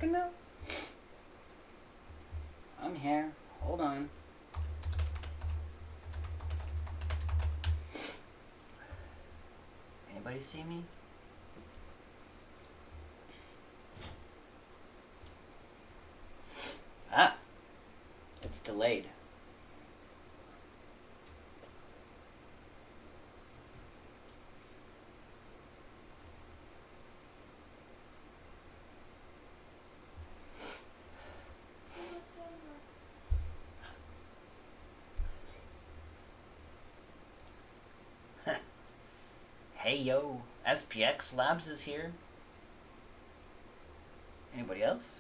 No. I'm here. Hold on. Anybody see me? Ah, it's delayed. Hey yo, SPX Labs is here. Anybody else?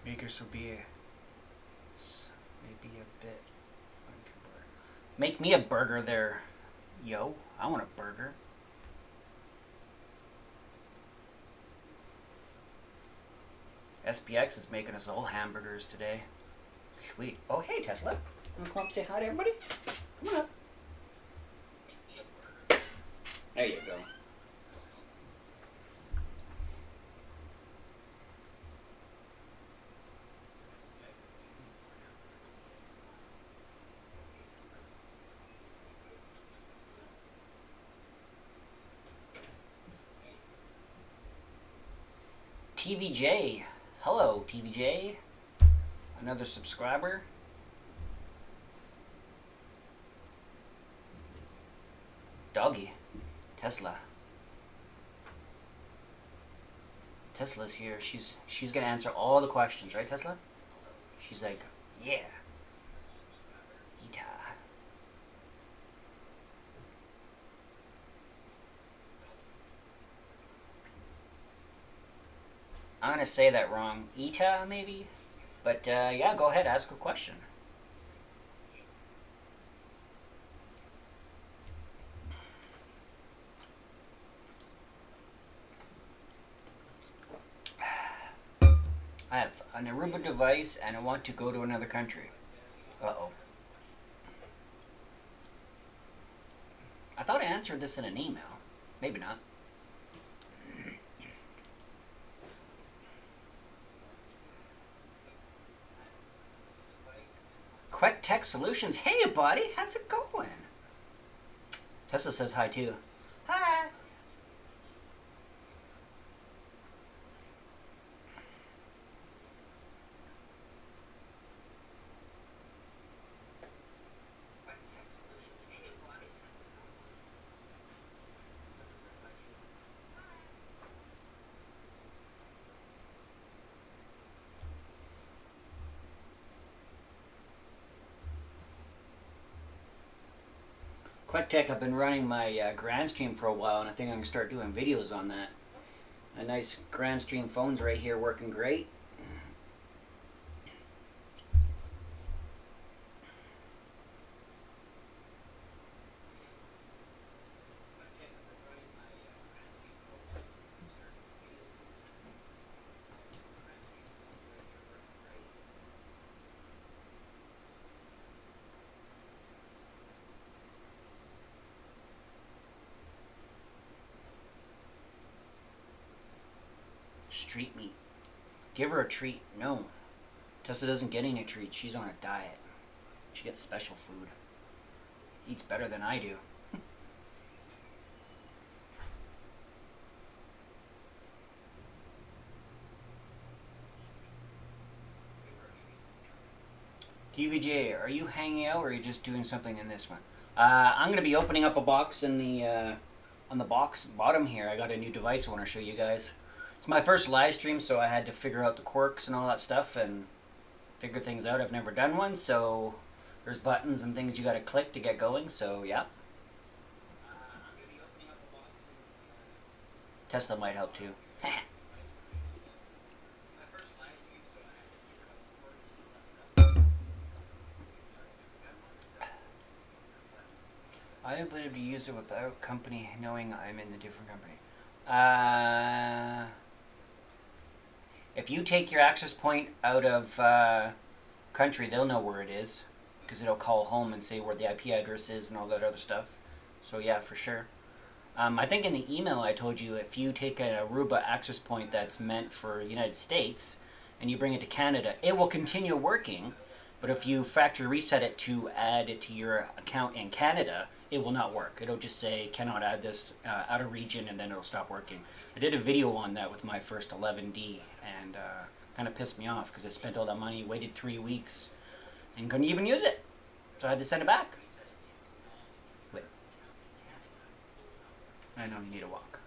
Makers will be maybe a bit. Make me a burger there, yo. I want a burger. SPX is making us all hamburgers today. Sweet. Oh, hey, Tesla. You want to come up and say hi to everybody? Come on up. There you go. TVJ. Hello, TVJ. Another subscriber. Doggy. Tesla. Tesla's here. She's gonna answer all the questions, right, Tesla? She's like, yeah. Ita. I'm gonna say that wrong. Ita, maybe? But yeah, go ahead, ask a question. I have an Aruba device and I want to go to another country. Uh-oh. I thought I answered this in an email. Maybe not. Quick Tech Solutions. Hey, buddy. How's it going? Tesla says hi, too. Hi. Quick Tech, I've been running my GrandStream for a while, and I think I'm going to start doing videos on that. A nice GrandStream phone's right here working great. Street meat. Give her a treat. No. Tesla doesn't get any treats. She's on a diet. She gets special food. Eats better than I do. TVJ, are you hanging out or are you just doing something in this one? I'm going to be opening up a box in the on the box bottom here. I got a new device I want to show you guys. It's my first live stream, so I had to figure out the quirks and all that stuff and figure things out. I've never done one, so there's buttons and things you got to click to get going, so yeah. Tesla might help too. I am able to use it without company knowing I'm in a different company. If you take your access point out of country, they'll know where it is because it'll call home and say where the IP address is and all that other stuff. So yeah, for sure. I think in the email I told you if you take an Aruba access point that's meant for United States and you bring it to Canada, it will continue working. But if you factory reset it to add it to your account in Canada, it will not work. It'll just say cannot add this out of region, and then it'll stop working. I did a video on that with my first 11D, and kind of pissed me off because I spent all that money, waited 3 weeks, and couldn't even use it. So I had to send it back. Wait. I know you need a walk.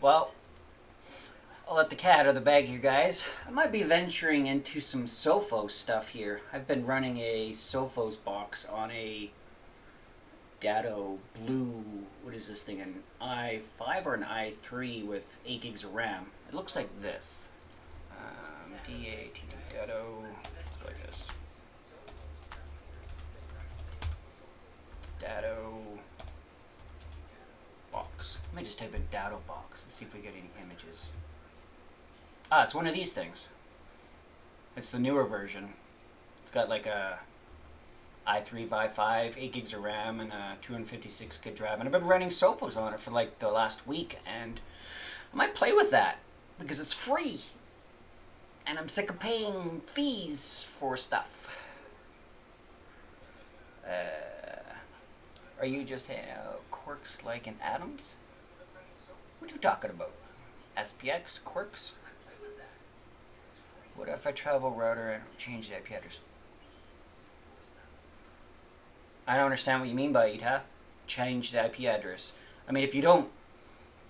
Well, I'll let the cat out of the bag here, guys. I might be venturing into some Sophos stuff here. I've been running a Sophos box on a Datto Blue, what is this thing, an i5 or an i3 with 8 gigs of RAM. It looks like this. DATD Datto, like this. Datto box. Let me just type in Datto box and see if we get any images. Ah, it's one of these things. It's the newer version. It's got like a i3 i5, 8 gigs of RAM, and a 256 gig drive. And I've been running Sophos on it for like the last week, and I might play with that because it's free. And I'm sick of paying fees for stuff. Are you just quirks like in Atoms? What are you talking about? SPX quirks? What if I travel router and change the IP address? I don't understand what you mean by it, change the IP address. I mean, if you don't,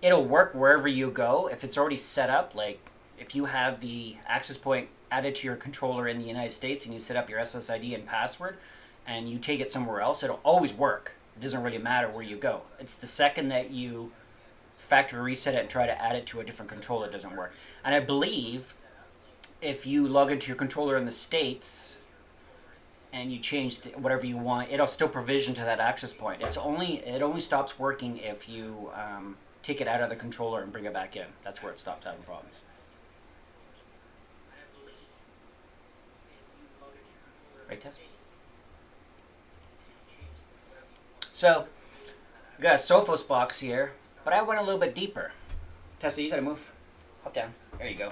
it'll work wherever you go. If it's already set up, like if you have the access point added to your controller in the United States and you set up your SSID and password and you take it somewhere else, it'll always work. It doesn't really matter where you go. It's the second that you factory reset it and try to add it to a different controller, it doesn't work. And I believe if you log into your controller in the States and you change whatever you want, it'll still provision to that access point. It only stops working if you take it out of the controller and bring it back in. That's where it stops having problems. Right, Tess? So, we got a Sophos box here, but I went a little bit deeper. Tessa, you gotta move. Hop down. There you go.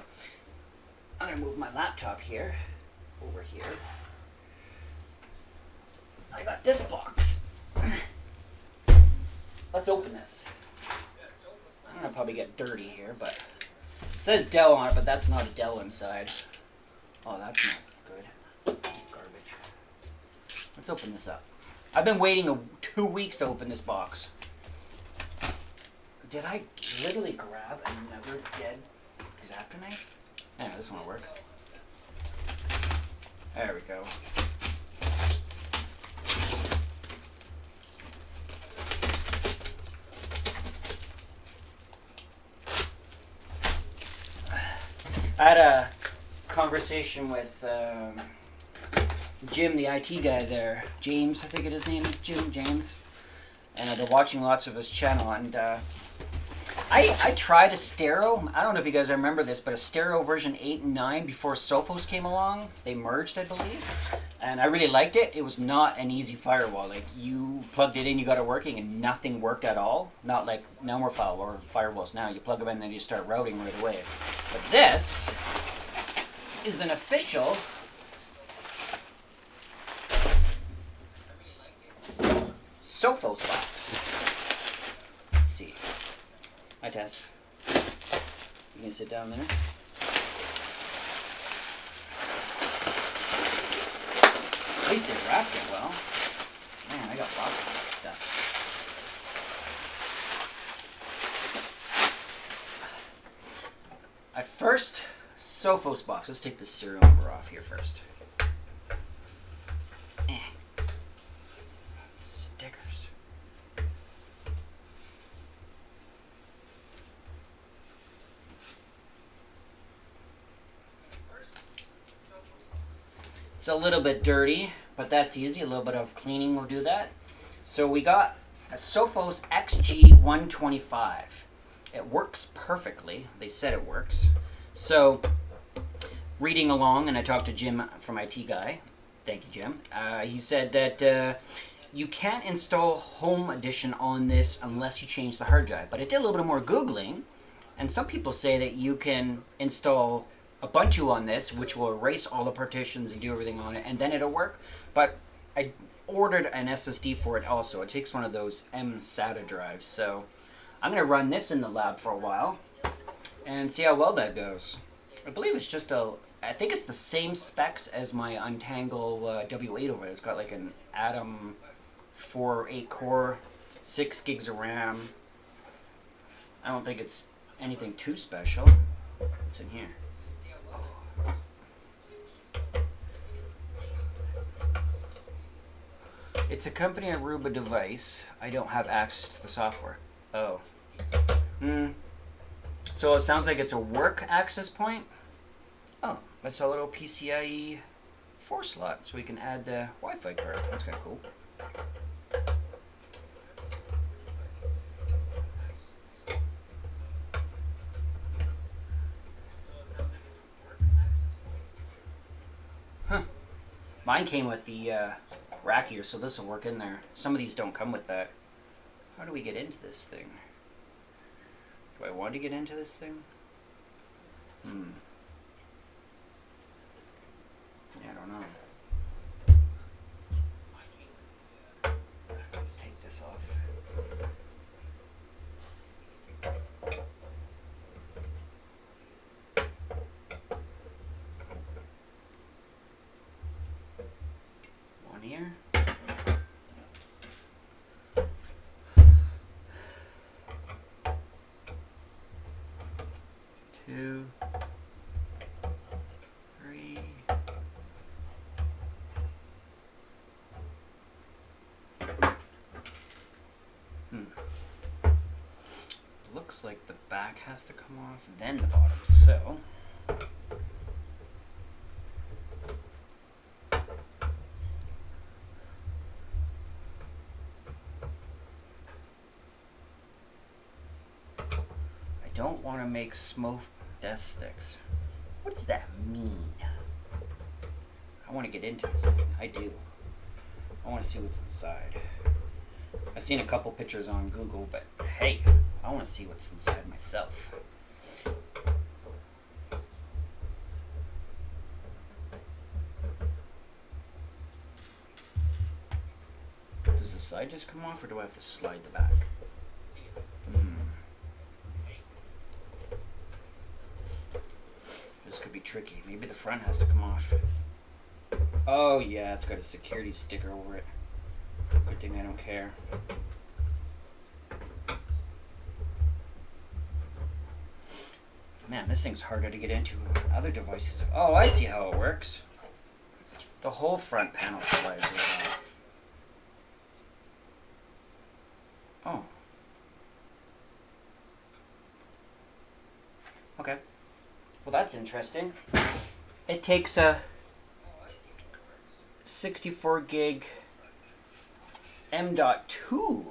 I'm gonna move my laptop here, over here. I got this box. Let's open this. I'm gonna probably get dirty here, but it says Dell on it, but that's not a Dell inside. Oh, that's not good. Garbage. Let's open this up. I've been waiting 2 weeks to open this box. Did I literally grab another dead Zaptor knife? Yeah, this one will work. There we go. I had a conversation with Jim, the IT guy there. James, I think his name is James. And I've been watching lots of his channel, and I tried a stereo. I don't know if you guys remember this, but a stereo version 8 and 9 before Sophos came along. They merged, I believe. And I really liked it. It was not an easy firewall. Like, you plugged it in, you got it working, and nothing worked at all. Not like number file or firewalls now. You plug them in, and then you start routing right away. But this is an official Sophos box. Let's see. Hi, Tess. You can sit down there. At least they wrapped it well. Man, I got lots of this stuff. First Sophos box. Let's take the serial number off here first. It's a little bit dirty, but that's easy. A little bit of cleaning will do that. So we got a Sophos XG125. It works perfectly. They said it works. So reading along, and I talked to Jim from IT Guy. Thank you, Jim. He said that you can't install Home Edition on this unless you change the hard drive. But I did a little bit more Googling, and some people say that you can install Ubuntu on this, which will erase all the partitions and do everything on it, and then it'll work. But I ordered an SSD for it also. It takes one of those mSATA drives. So I'm going to run this in the lab for a while and see how well that goes. I believe it's just I think it's the same specs as my Untangle W8 over there. It's got like an Atom 4 8-core, 6 gigs of RAM. I don't think it's anything too special. What's in here? It's a company Aruba device. I don't have access to the software. Oh. So it sounds like it's a work access point. Oh, that's a little PCIe 4 slot, so we can add the Wi-Fi card. That's kind of cool. Huh. Mine came with the rack here, so this will work in there. Some of these don't come with that. How do we get into this thing? Do I want to get into this thing? Yeah, I don't know. Let's take this off. One here. Two. Three. Looks like the back has to come off, then the bottom. So I don't want to make smoke death sticks. What does that mean? I want to get into this thing. I do. I want to see what's inside. I've seen a couple pictures on Google, but hey, I want to see what's inside myself. Does the side just come off, or do I have to slide the back? This could be tricky. Maybe the front has to come off. Oh yeah, it's got a security sticker over it. Good thing I don't care. Man, this thing's harder to get into other devices. Oh, I see how it works. The whole front panel slides right off. Oh. Okay. Well, that's interesting. It takes a 64 gig M.2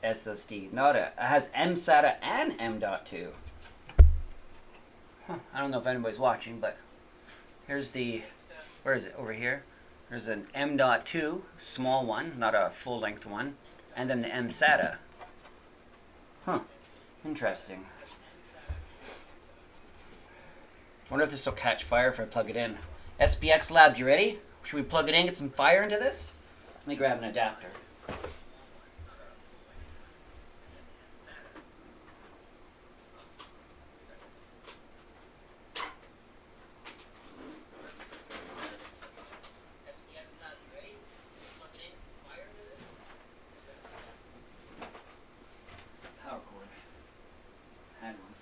SSD. It has mSATA and M.2. I don't know if anybody's watching, but here's the, where is it? Over here. There's an M.2 small one, not a full length one, and then the mSATA. Interesting. Wonder if this will catch fire if I plug it in. SPX Labs, you ready? Should we plug it in, get some fire into this? Let me grab an adapter. Power cord. Had one.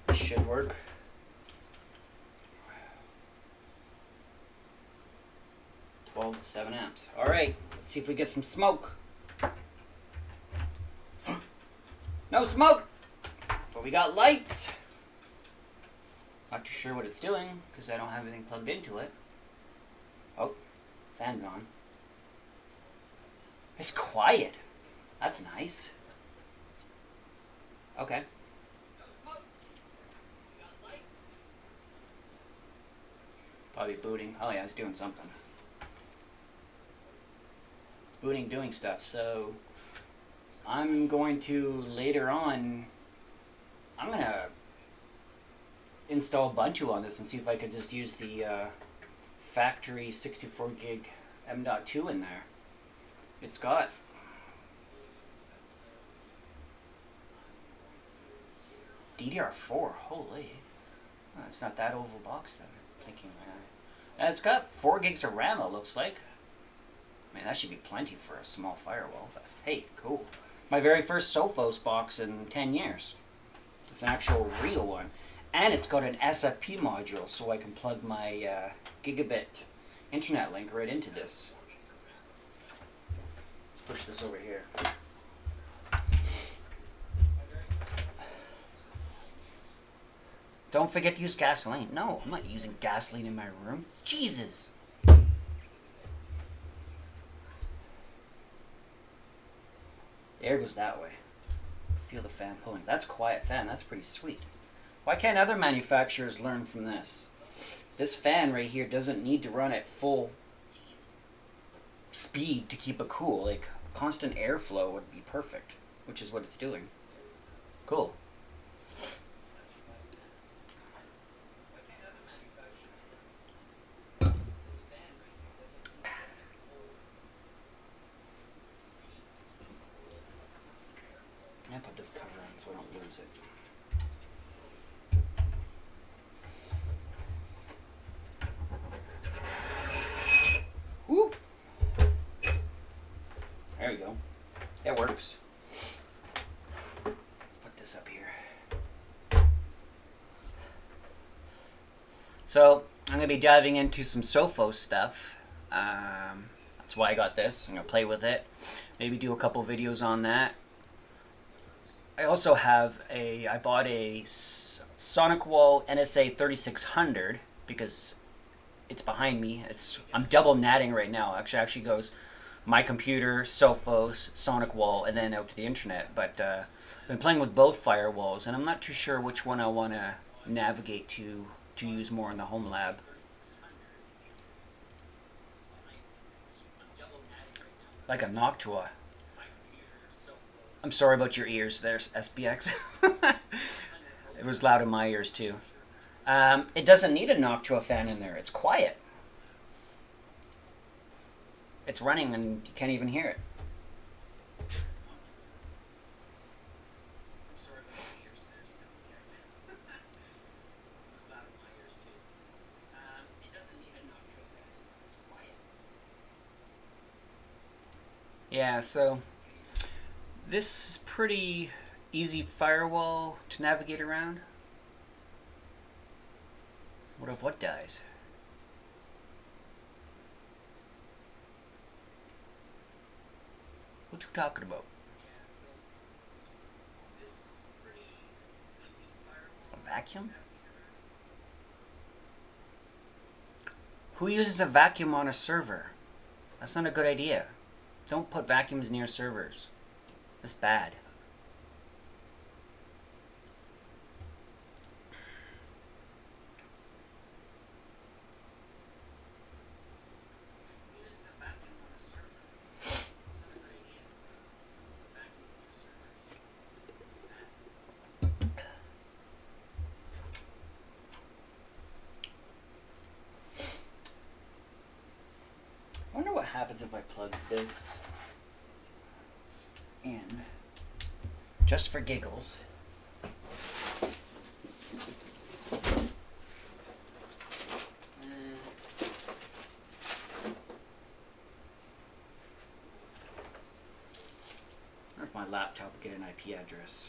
This should work. 7 amps. All right, let's see if we get some smoke. No smoke, but we got lights. Not too sure what it's doing because I don't have anything plugged into it. Oh, fan's on. It's quiet. That's nice. Okay. Probably booting. Oh yeah, it's doing something. It's booting, doing stuff. So I'm going to later on. I'm gonna install Ubuntu on this and see if I could just use the factory 64 gig M.2 in there. It's got DDR4. Holy. Oh, it's not that oval box then. Thinking that. It's got 4 gigs of RAM, it looks like. I mean, that should be plenty for a small firewall. But hey, cool. My very first Sophos box in 10 years. It's an actual real one. And it's got an SFP module, so I can plug my gigabit internet link right into this. Let's push this over here. Don't forget to use gasoline. No, I'm not using gasoline in my room. Jesus! There goes that way. Feel the fan pulling. That's a quiet fan. That's pretty sweet. Why can't other manufacturers learn from this? This fan right here doesn't need to run at full speed to keep it cool. Like, constant airflow would be perfect, which is what it's doing. Cool. I put this cover on so I don't lose it. Woo! There we go. It works. Let's put this up here. So, I'm going to be diving into some Sophos stuff. That's why I got this. I'm going to play with it. Maybe do a couple videos on that. I also have I bought a SonicWall NSA 3600 because it's behind me. I'm double natting right now. Actually goes my computer, Sophos, SonicWall, and then out to the internet. But I've been playing with both firewalls, and I'm not too sure which one I want to navigate to use more in the home lab. Like a Noctua. I'm sorry about your ears there, SBX. It was loud in my ears too. It doesn't need a Noctua fan in there. It's quiet. It's running and you can't even hear it. Yeah, so this is pretty easy firewall to navigate around. What if what dies? What you talking about? A vacuum? Who uses a vacuum on a server? That's not a good idea. Don't put vacuums near servers. That's bad. I wonder what happens if I plug this in, just for giggles. Where's my laptop? Get an IP address.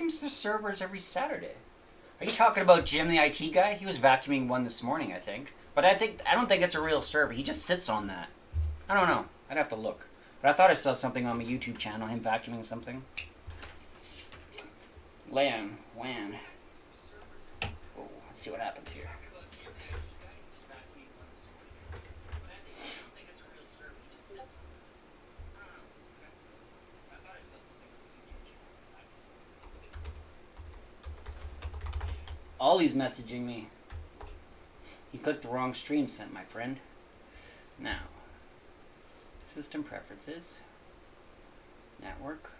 vacuums the servers every Saturday. Are you talking about Jim, the IT guy? He was vacuuming one this morning, I think. But I don't think it's a real server. He just sits on that. I don't know. I'd have to look. But I thought I saw something on my YouTube channel, him vacuuming something. LAN. Oh, let's see what happens here. Ollie's messaging me. You clicked the wrong stream sent, my friend. Now, system preferences, network.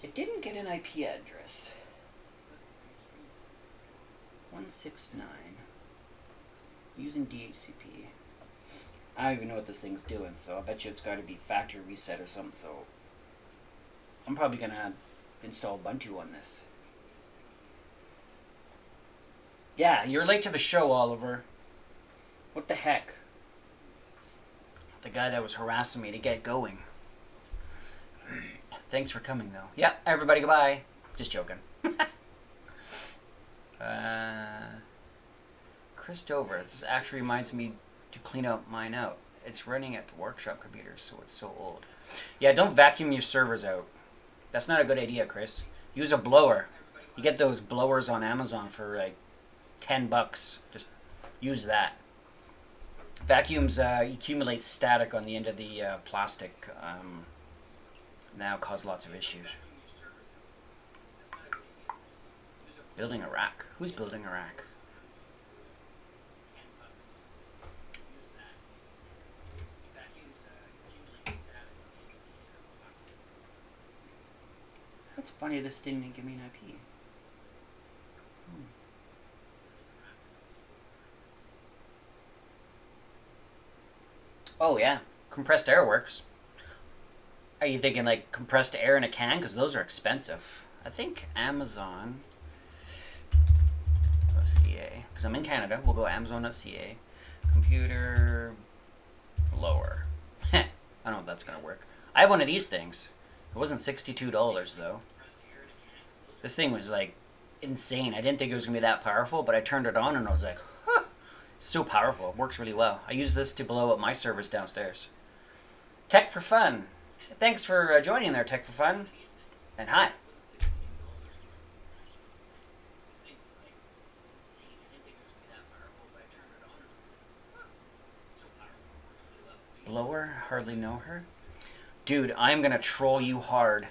It didn't get an IP address. 169. Using DHCP. I don't even know what this thing's doing, so I bet you it's got to be factory reset or something, so I'm probably going to install Ubuntu on this. Yeah, you're late to the show, Oliver. What the heck? The guy that was harassing me to get going. Thanks for coming, though. Yeah, everybody, goodbye. Just joking. Chris Dover. This actually reminds me to clean up mine out. It's running at the workshop computer, so it's so old. Yeah, don't vacuum your servers out. That's not a good idea, Chris. Use a blower. You get those blowers on Amazon for like $10. Just use that. Vacuums accumulate static on the end of the plastic. Now cause lots of issues. Building a rack. Who's building a rack? That's funny, this didn't give me an IP. Oh yeah, compressed air works. Are you thinking like compressed air in a can? Because those are expensive. I think Amazon.ca, because I'm in Canada, we'll go Amazon.ca. Computer blower. I don't know if that's going to work. I have one of these things. It wasn't $62 though. This thing was like insane. I didn't think it was going to be that powerful, but I turned it on and I was like, huh, it's so powerful. It works really well. I use this to blow up my servers downstairs. Tech for Fun. Thanks for joining there, Tech for Fun. And hi. Blower? Hardly know her. Dude, I'm going to troll you hard,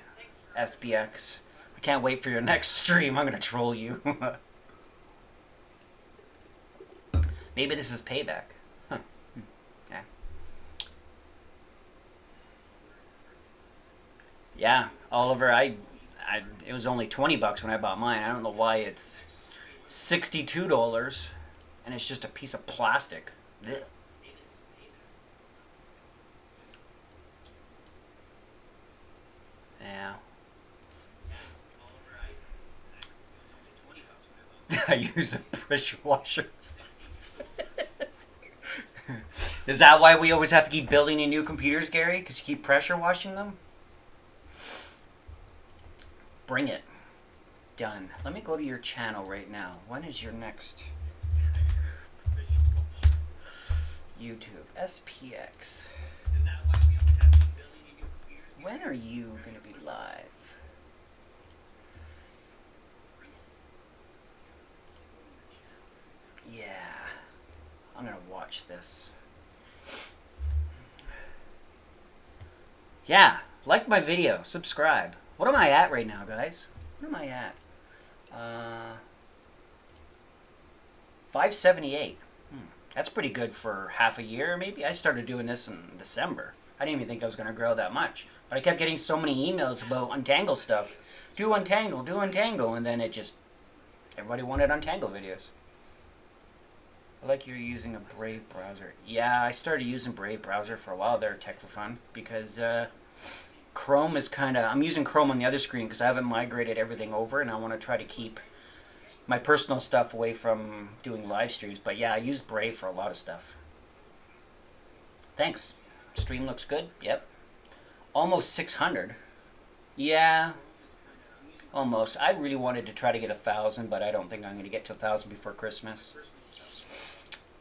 SBX. I can't wait for your next stream. I'm going to troll you. Maybe this is payback. Huh. Yeah. Yeah, Oliver, it was only $20 when I bought mine. I don't know why it's $62 and it's just a piece of plastic. Ugh. Yeah. I use a pressure washer. Is that why we always have to keep building new computers, Gary? Because you keep pressure washing them? Bring it. Done. Let me go to your channel right now. When is your next YouTube? SPX. When are you going to be live? Yeah. I'm going to watch this. Yeah. Like my video. Subscribe. What am I at right now, guys? What am I at? 578. That's pretty good for half a year, maybe. I started doing this in December. I didn't even think I was going to grow that much. But I kept getting so many emails about Untangle stuff. Do Untangle, do Untangle. And then it just... everybody wanted Untangle videos. I like you're using a Brave browser. Yeah, I started using Brave browser for a while there, Tech for Fun. Because Chrome is kind of... I'm using Chrome on the other screen because I haven't migrated everything over. And I want to try to keep my personal stuff away from doing live streams. But yeah, I use Brave for a lot of stuff. Thanks. Stream looks good. Yep. Almost 600. Yeah. Almost. I really wanted to try to get 1,000, but I don't think I'm going to get to 1,000 before Christmas.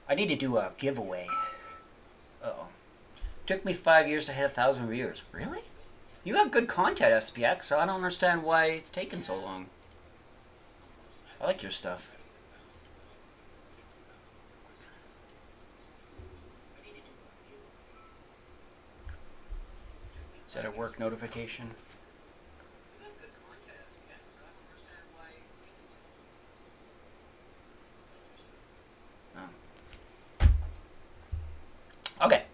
I need to do a giveaway. Uh-oh. Took me 5 years to hit 1,000 viewers. Really? You got good content, SPX, so I don't understand why it's taken so long. I like your stuff. Is that a work notification? Okay,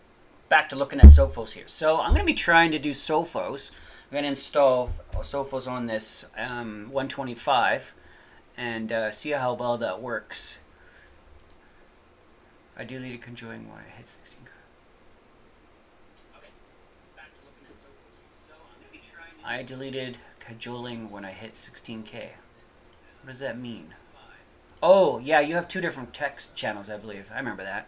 back to looking at Sophos here. So I'm going to be trying to do Sophos. I'm going to install Sophos on this 125 and see how well that works. I deleted conjoining when I hit 16. Okay, back to looking at Sophos here. So I'm going to be trying to I deleted cajoling when I hit 16K. What does that mean? Oh, yeah, you have 2 different text channels, I believe. I remember that.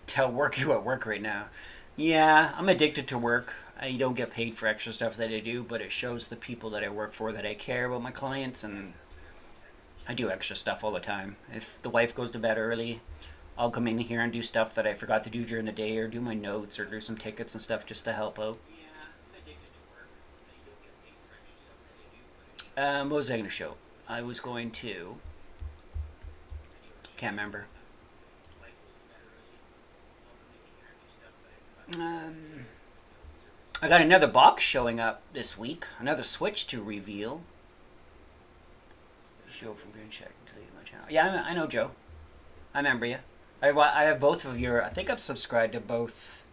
Tell work you at work right now. Yeah, I'm addicted to work. I don't get paid for extra stuff that I do, but it shows the people that I work for that I care about my clients, and I do extra stuff all the time. If the wife goes to bed early, I'll come in here and do stuff that I forgot to do during the day, or do my notes, or do some tickets and stuff just to help out. What was I going to show? I was going to... Can't remember. I got another box showing up this week. Another Switch to reveal. Show from Green Check. Delete my channel. Yeah, I know Joe. I remember you. I have both of your... I think I'm subscribed to both...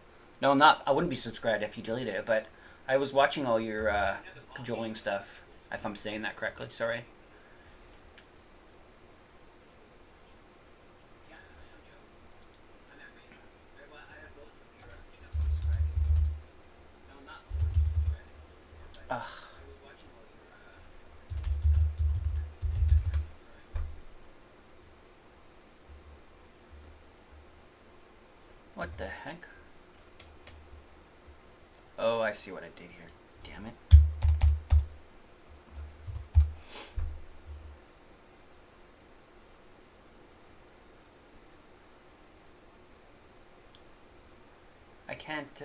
No, I'm not. I wouldn't be subscribed if you deleted it, but I was watching all your cajoling stuff. If I'm saying that correctly. Sorry. Ugh. What the heck? Oh, I see what I did here. Damn it. I can't,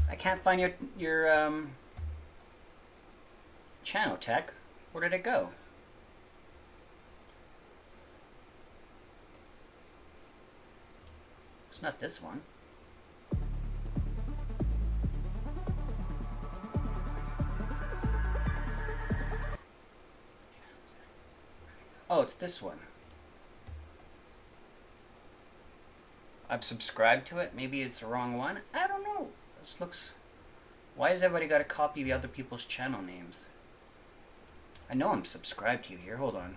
I can't find your channel, Tech. Where did it go? It's not this one. Oh, it's this one. I've subscribed to it. Maybe it's the wrong one. I don't know. This looks... Why has everybody got to copy other people's channel names? I know I'm subscribed to you here. Hold on.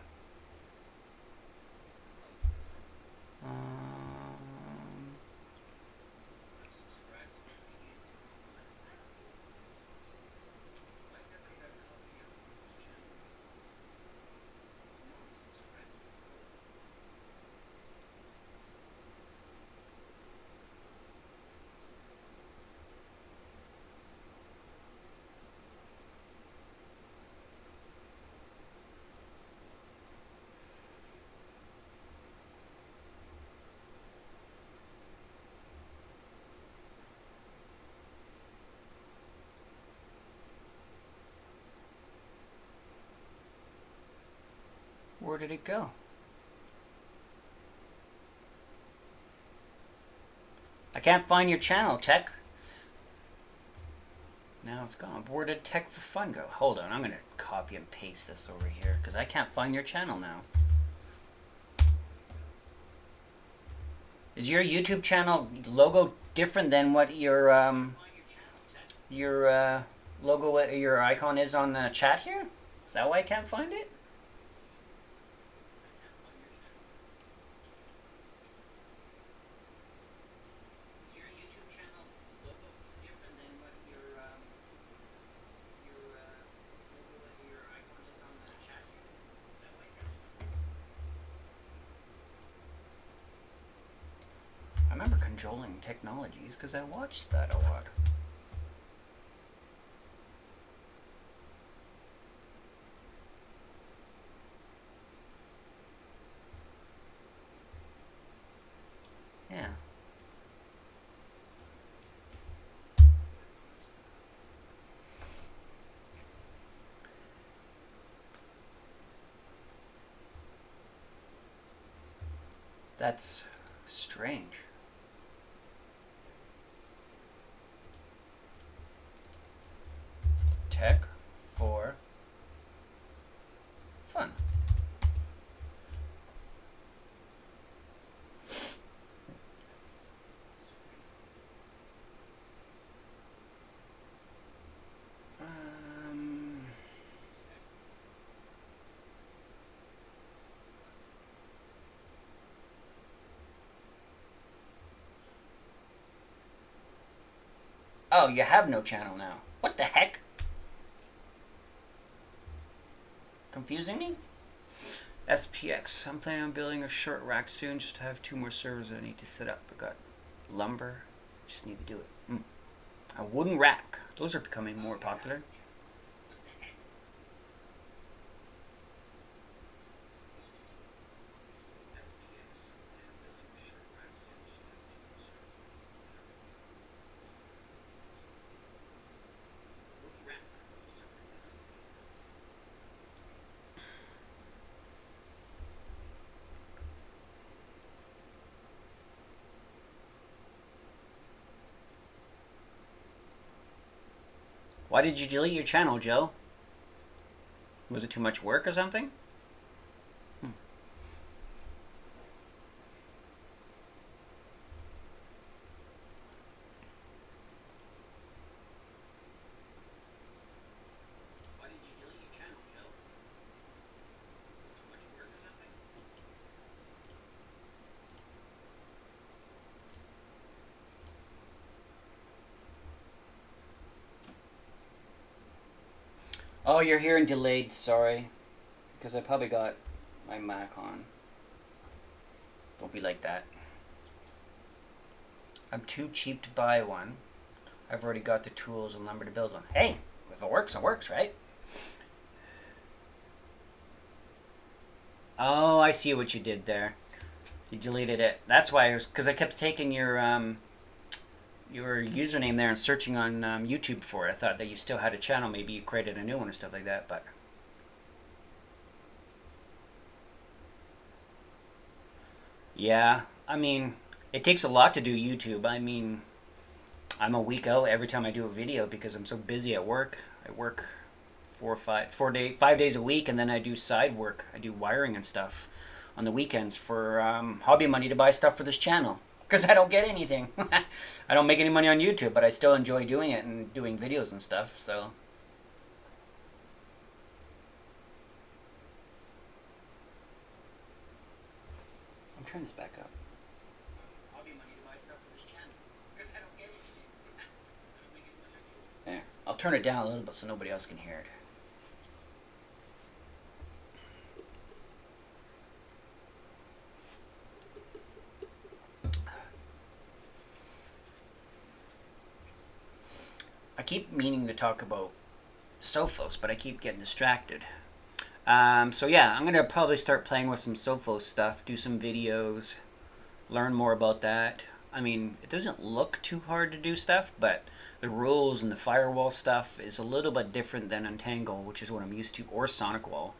Where did it go? I can't find your channel, Tech. Now it's gone. Where did Tech for Fun go? Hold on, I'm going to copy and paste this over here because I can't find your channel now. Is your YouTube channel logo different than what your logo, your icon is on the chat here? Is that why I can't find it? Joling Technologies because I watched that a lot. Yeah. That's strange. Tech for fun. Oh, you have no channel now. What the heck? Confusing me? SPX. I'm planning on building a short rack soon just to have 2 more servers I need to set up. I got lumber. Just need to do it. A wooden rack. Those are becoming more popular. Why did you delete your channel, Joe? Was it too much work or something? Oh, you're hearing delayed, sorry. Because I probably got my Mac on. Don't be like that. I'm too cheap to buy one. I've already got the tools and lumber to build one. Hey, if it works, right? Oh, I see what you did there. You deleted it. That's why because I kept taking your username there and searching on YouTube for it. I thought that you still had a channel. Maybe you created a new one or stuff like that, but... Yeah, I mean, it takes a lot to do YouTube. I mean, I'm a week out every time I do a video because I'm so busy at work. I work 5 days a week, and then I do side work. I do wiring and stuff on the weekends for hobby money to buy stuff for this channel. Because I don't get anything. I don't make any money on YouTube, but I still enjoy doing it and doing videos and stuff, so... I'm turning this back up. Hobby money to buy stuff for this channel. Because I don't get anything. I don't make any money on YouTube. There. I'll turn it down a little bit so nobody else can hear it. I keep meaning to talk about Sophos, but I keep getting distracted. So yeah, I'm going to probably start playing with some Sophos stuff, do some videos, learn more about that. I mean, it doesn't look too hard to do stuff, but the rules and the firewall stuff is a little bit different than Untangle, which is what I'm used to, or SonicWall.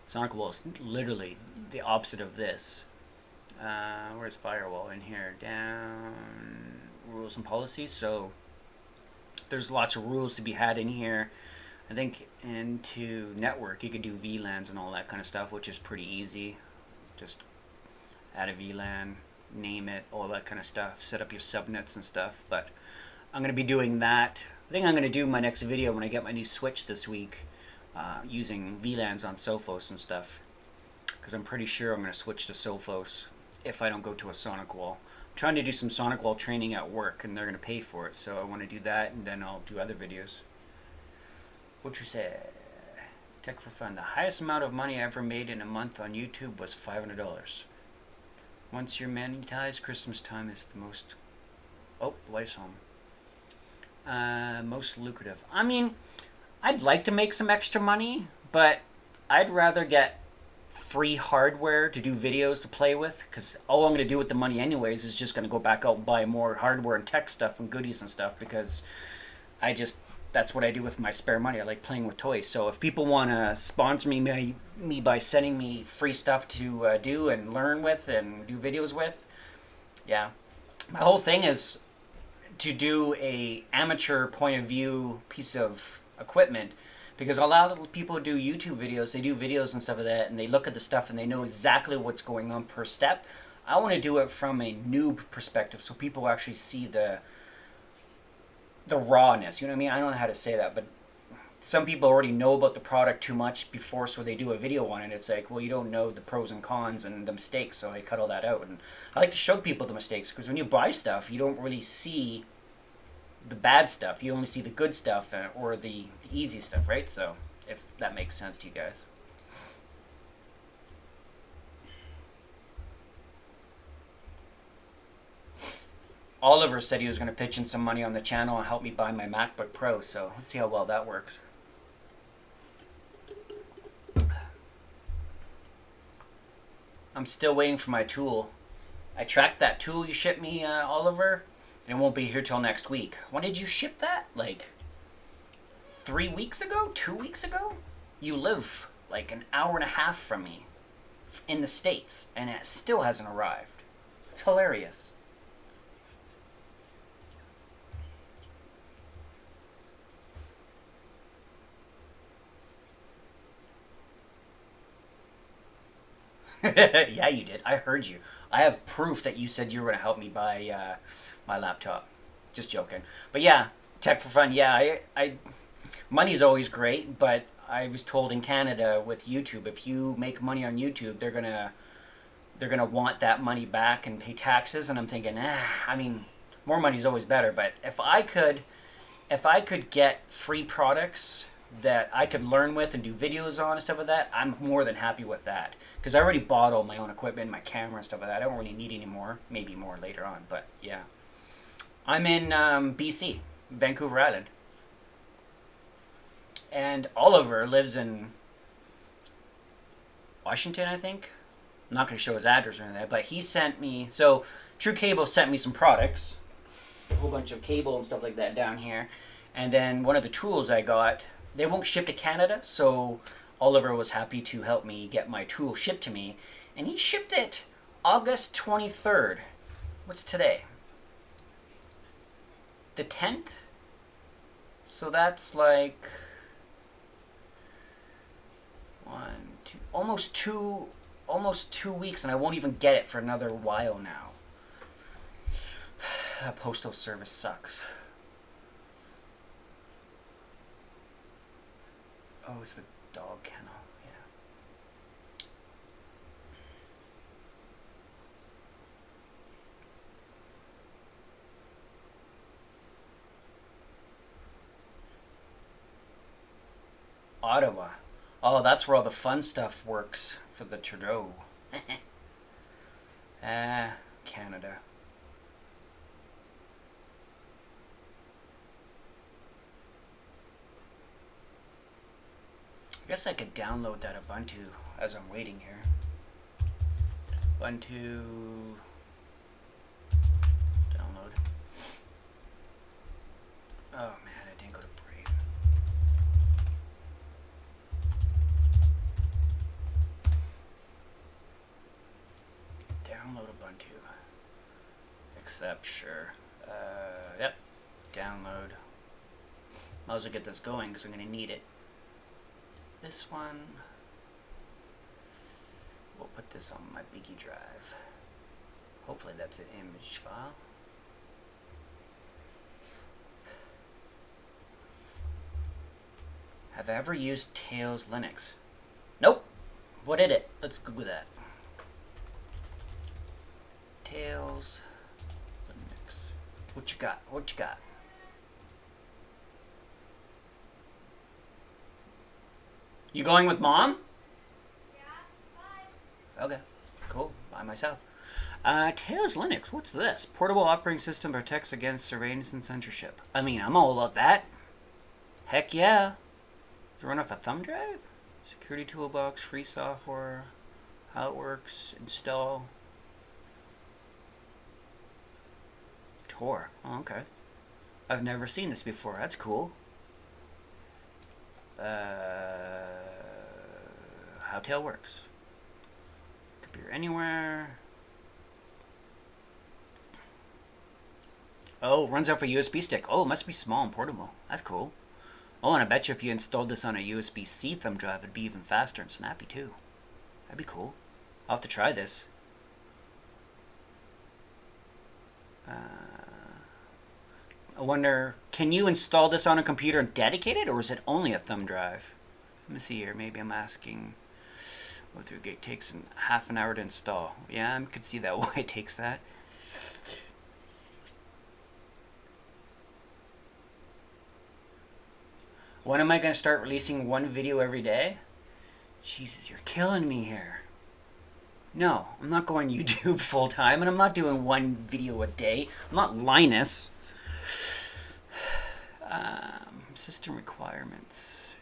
SonicWall is literally the opposite of this. Where's firewall? In here, down, rules and policies. So there's lots of rules to be had in here. I think into network you could do VLANs and all that kind of stuff, which is pretty easy. Just add a VLAN, name it, all that kind of stuff, set up your subnets and stuff. But I'm going to be doing that. I think I'm going to do my next video when I get my new Switch this week, using VLANs on Sophos and stuff, because I'm pretty sure I'm going to switch to Sophos if I don't go to a SonicWall. I'm trying to do some SonicWall training at work, and they're going to pay for it, so I want to do that, and then I'll do other videos. What you say? Tech for fun. The highest amount of money I ever made in a month on YouTube was $500. Once you're monetized, Christmas time is the most Oh, the wife's home. Most lucrative. I mean, I'd like to make some extra money, but I'd rather get free hardware to do videos to play with, because all I'm going to do with the money anyways is just going to go back out and buy more hardware and tech stuff and goodies and stuff, because I just, that's what I do with my spare money. I like playing with toys. So if people want to sponsor me by sending me free stuff to do and learn with and do videos with, yeah. My whole thing is to do a amateur point of view piece of equipment, because a lot of people who do YouTube videos, they do videos and stuff like that, and they look at the stuff and they know exactly what's going on per step. I want to do it from a noob perspective, so people actually see the rawness. You know what I mean? I don't know how to say that, but some people already know about the product too much before, so they do a video on it. It's like, well, you don't know the pros and cons and the mistakes, so I cut all that out. And I like to show people the mistakes, because when you buy stuff, you don't really see the bad stuff. You only see the good stuff, or the easy stuff, right? So if that makes sense to you guys. Oliver said he was going to pitch in some money on the channel and help me buy my MacBook Pro, so let's see how well that works. I'm still waiting for my tool. I tracked that tool you shipped me, Oliver, and it won't be here till next week. When did you ship that? Like 3 weeks ago? 2 weeks ago? You live like an hour and a half from me in the States, and it still hasn't arrived. It's hilarious. Yeah, you did. I heard you. I have proof that you said you were going to help me buy my laptop. Just joking. But yeah, tech for fun. Yeah, money's always great, but I was told in Canada with YouTube, if you make money on YouTube, they're gonna want that money back and pay taxes. And I'm thinking, I mean, more money is always better. But if I could get free products that I could learn with and do videos on and stuff like that, I'm more than happy with that. Because I already bought all my own equipment, my camera and stuff like that. I don't really need any more. Maybe more later on, but yeah. I'm in BC, Vancouver Island. And Oliver lives in Washington, I think. I'm not going to show his address or anything, but he sent me... So, True Cable sent me some products. A whole bunch of cable and stuff like that down here. And then one of the tools I got, they won't ship to Canada, so Oliver was happy to help me get my tool shipped to me. And he shipped it August 23rd. What's today? The 10th? So that's like... almost two weeks, and I won't even get it for another while now. That postal service sucks. Oh, it's the dog kennel. Yeah. Ottawa. Oh, that's where all the fun stuff works for the Trudeau. Canada. I guess I could download that Ubuntu as I'm waiting here. Ubuntu download. Oh man, I didn't go to Brave. Download Ubuntu. Accept, sure. Yep. Download. Might as well get this going because I'm going to need it. This one, we'll put this on my Biggie drive. Hopefully that's an image file. Have I ever used Tails Linux? Nope. What did it? Let's Google that. Tails Linux. What you got? What you got? You going with Mom? Yeah, bye. Okay, cool. By myself. Tails Linux, what's this? Portable operating system protects against surveillance and censorship. I mean, I'm all about that. Heck yeah. Does it run off a thumb drive? Security toolbox, free software, how it works, install. Tor, oh, okay. I've never seen this before, that's cool. How Tail works. Computer anywhere. Oh, runs off a USB stick. Oh, it must be small and portable. That's cool. Oh, and I bet you if you installed this on a USB-C thumb drive, it'd be even faster and snappy too. That'd be cool. I'll have to try this. I wonder, can you install this on a computer and dedicate it, or is it only a thumb drive? Let me see here. Maybe I'm asking what through gate takes half an hour to install. Yeah, I could see that why it takes that. When am I going to start releasing one video every day? Jesus, you're killing me here. No, I'm not going YouTube full time, and I'm not doing one video a day. I'm not Linus. System requirements.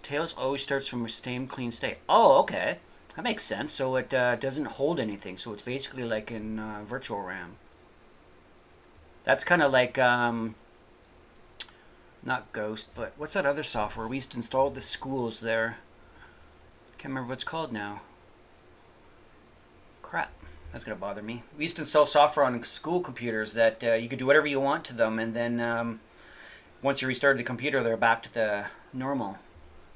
Tails always starts from a same clean state. Oh, okay. That makes sense. So it doesn't hold anything. So it's basically like in virtual RAM. That's kind of like, not Ghost, but what's that other software? We used to install the schools there. Can't remember what it's called now. Crap. That's going to bother me. We used to install software on school computers that you could do whatever you want to them, and then once you restarted the computer, they're back to the normal.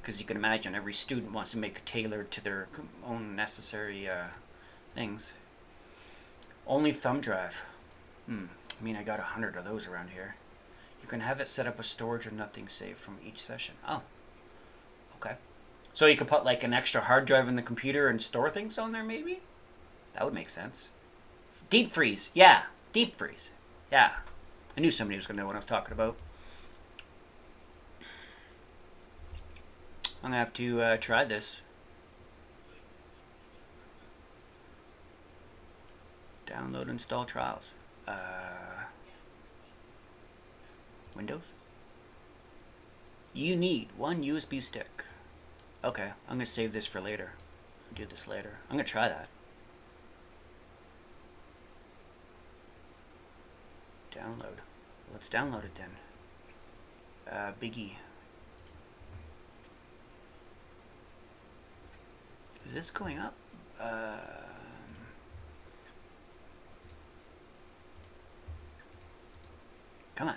Because you can imagine every student wants to make it tailored to their own necessary things. Only thumb drive. I mean, I got 100 of those around here. You can have it set up a storage or nothing saved from each session. Oh, okay. So you could put like an extra hard drive in the computer and store things on there, maybe? That would make sense. Deep freeze. Yeah, deep freeze. Yeah. I knew somebody was going to know what I was talking about. I'm going to have to try this. Download, install trials. Windows? You need one USB stick. Okay, I'm going to save this for later. I'll do this later. I'm going to try that. Download. Let's download it then. Biggie. Is this going up? Come on.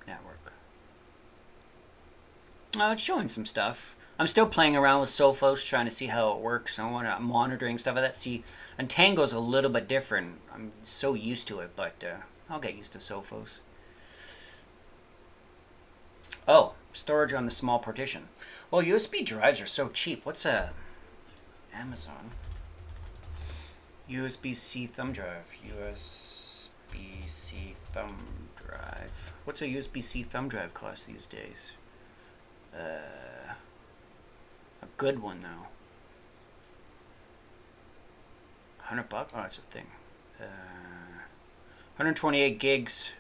Network. Oh, it's showing some stuff. I'm still playing around with Sophos, trying to see how it works. I'm monitoring stuff like that. See, Untango's a little bit different. I'm so used to it, but I'll get used to Sophos. Oh, storage on the small partition. Well, USB drives are so cheap. What's a Amazon? USB-C thumb drive. USB-C thumb drive. What's a USB-C thumb drive cost these days? A good one though. $100? Oh, that's a thing. 128 gigs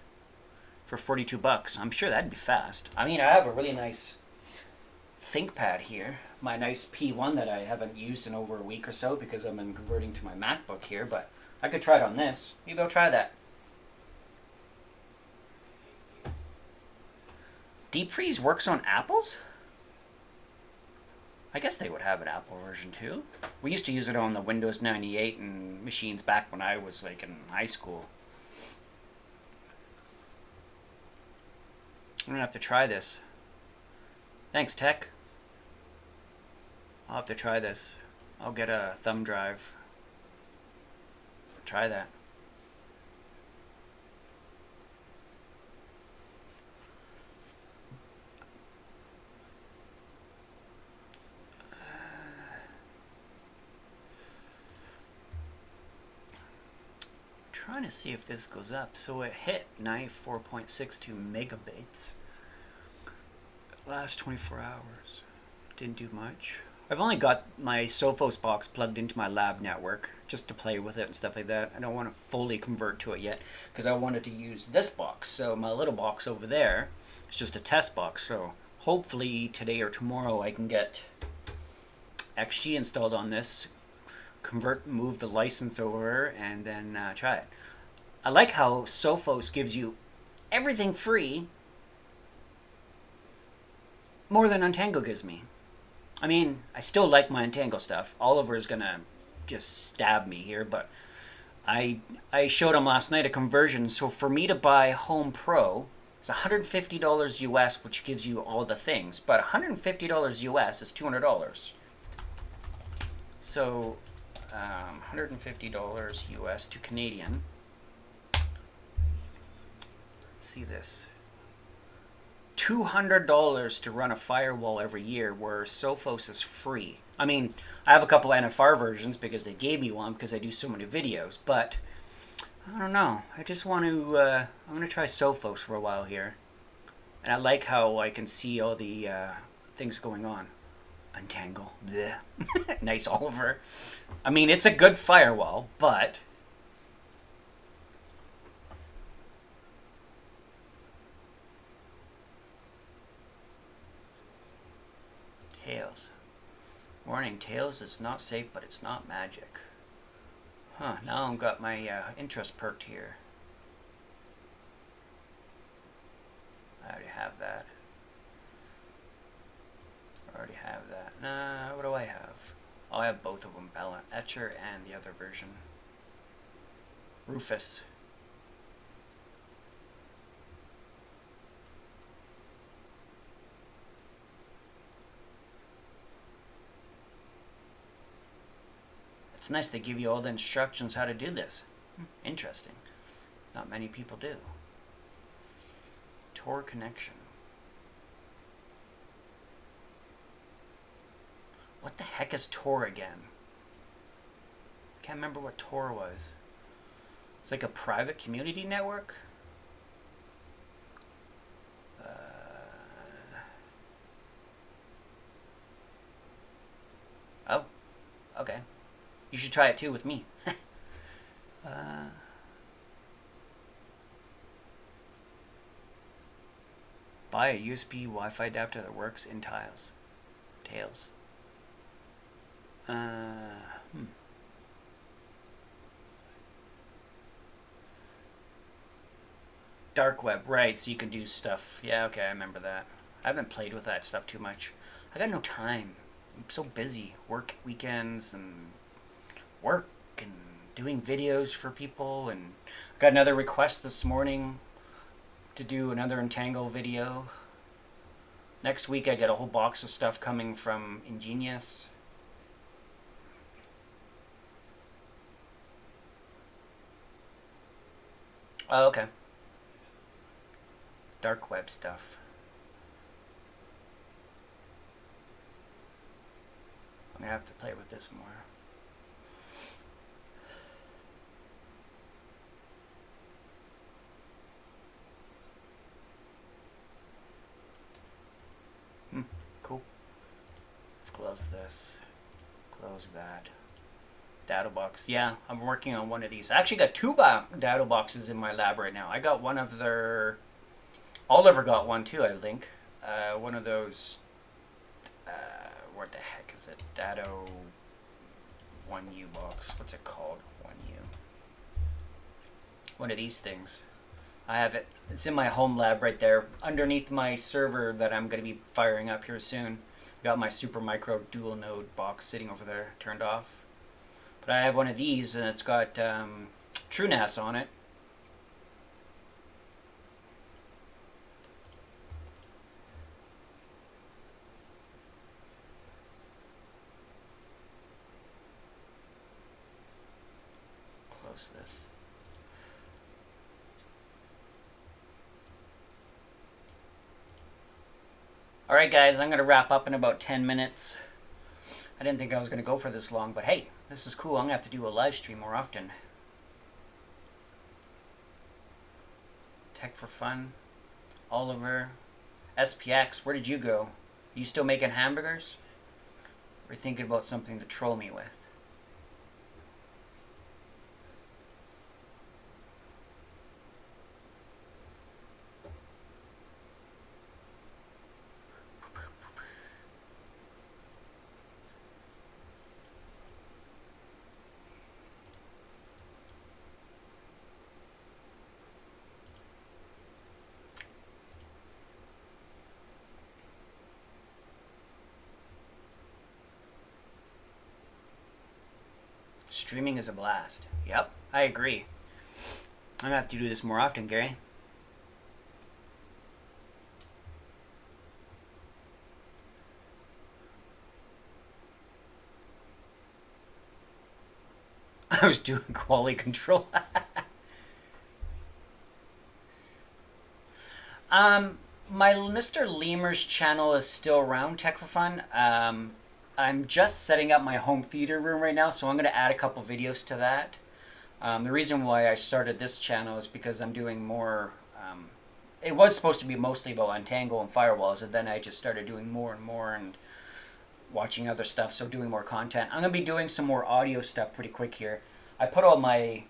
for $42. I'm sure that'd be fast. I mean, I have a really nice ThinkPad here. My nice P1 that I haven't used in over a week or so because I've been converting to my MacBook here, but I could try it on this. Maybe I'll try that. Deep freeze works on Apples? I guess they would have an Apple version too. We used to use it on the Windows 98 and machines back when I was like in high school. I'm gonna have to try this. Thanks, tech. I'll have to try this. I'll get a thumb drive. Try that. Trying to see if this goes up. So it hit 94.62 megabytes. Last 24 hours. Didn't do much. I've only got my Sophos box plugged into my lab network just to play with it and stuff like that. I don't want to fully convert to it yet because I wanted to use this box. So my little box over there is just a test box. So hopefully today or tomorrow I can get XG installed on this, move the license over, and then try it. I like how Sophos gives you everything free more than Untango gives me. I mean, I still like my Untango stuff. Oliver's gonna just stab me here, but I showed him last night a conversion. So for me to buy Home Pro, it's $150 US, which gives you all the things. But $150 US is $200. So $150 US to Canadian. Let's see this. $200 to run a firewall every year, where Sophos is free. I mean, I have a couple NFR versions because they gave me one because I do so many videos, but I don't know. I just want to, I'm going to try Sophos for a while here. And I like how I can see all the things going on. Untangle. Blech. Nice Oliver. I mean, it's a good firewall, but Tails. Warning, Tails is not safe, but it's not magic. Huh, now I've got my interest perked here. I already have that. What do I have? Oh, I have both of them, Bella Etcher and the other version. Rufus. It's nice they give you all the instructions how to do this. Interesting. Not many people do. Tor connection. What the heck is Tor again? I can't remember what Tor was. It's like a private community network? Oh, okay. You should try it too with me. Buy a USB Wi-Fi adapter that works in Tails. Dark web, right, so you can do stuff. Yeah, okay, I remember that. I haven't played with that stuff too much. I got no time. I'm so busy. Work weekends and work and doing videos for people, and I got another request this morning to do another Untangle video. Next week I get a whole box of stuff coming from Ingenious. Oh, okay. Dark web stuff. I'm gonna have to play with this more. Cool. Let's close this. Close that. Data box. Yeah, I'm working on one of these. I actually got two data boxes in my lab right now. I got one of their... Oliver got one too, I think. One of those... what the heck is it? Dado 1U box. What's it called? 1U. One of these things. I have it. It's in my home lab right there, underneath my server that I'm going to be firing up here soon. Got my Supermicro dual node box sitting over there, turned off. But I have one of these, and it's got TrueNAS on it. Close this. Alright guys, I'm going to wrap up in about 10 minutes. I didn't think I was going to go for this long, but hey, this is cool. I'm going to have to do a live stream more often. Tech for Fun, Oliver, SPX, where did you go? You still making hamburgers? Or thinking about something to troll me with? Streaming is a blast. Yep, I agree. I'm gonna have to do this more often, Gary. I was doing quality control. My Mr. Lemur's channel is still around, Tech for Fun. I'm just setting up my home theater room right now, so I'm going to add a couple videos to that. The reason why I started this channel is because I'm doing more... it was supposed to be mostly about Untangle and firewalls, and then I just started doing more and more and watching other stuff, so doing more content. I'm going to be doing some more audio stuff pretty quick here. I put all my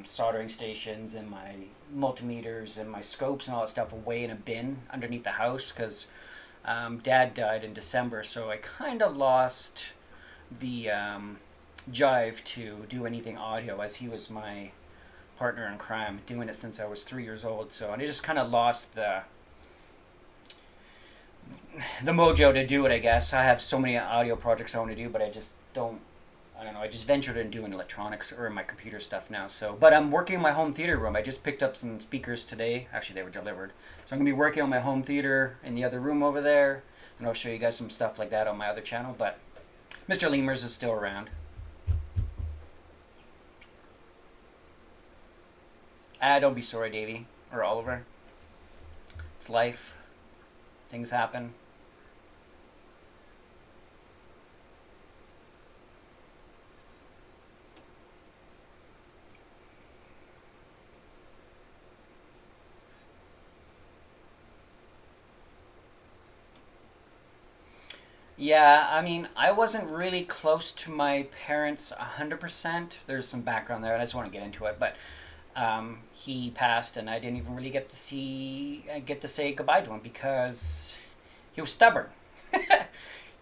soldering stations and my multimeters and my scopes and all that stuff away in a bin underneath the house because Dad died in December, so I kind of lost the jive to do anything audio, as he was my partner in crime, doing it since I was 3 years old. So I just kind of lost the mojo to do it, I guess. I have so many audio projects I want to do, but I just don't. I don't know. I just ventured into doing electronics or my computer stuff now. So, but I'm working in my home theater room. I just picked up some speakers today. Actually, they were delivered. So I'm gonna be working on my home theater in the other room over there, and I'll show you guys some stuff like that on my other channel. But Mr. Lemurs is still around. Don't be sorry, Davey or Oliver. It's life. Things happen. Yeah, I mean, I wasn't really close to my parents 100%. There's some background there, and I just want to get into it. But he passed, and I didn't even really get to say goodbye to him because he was stubborn.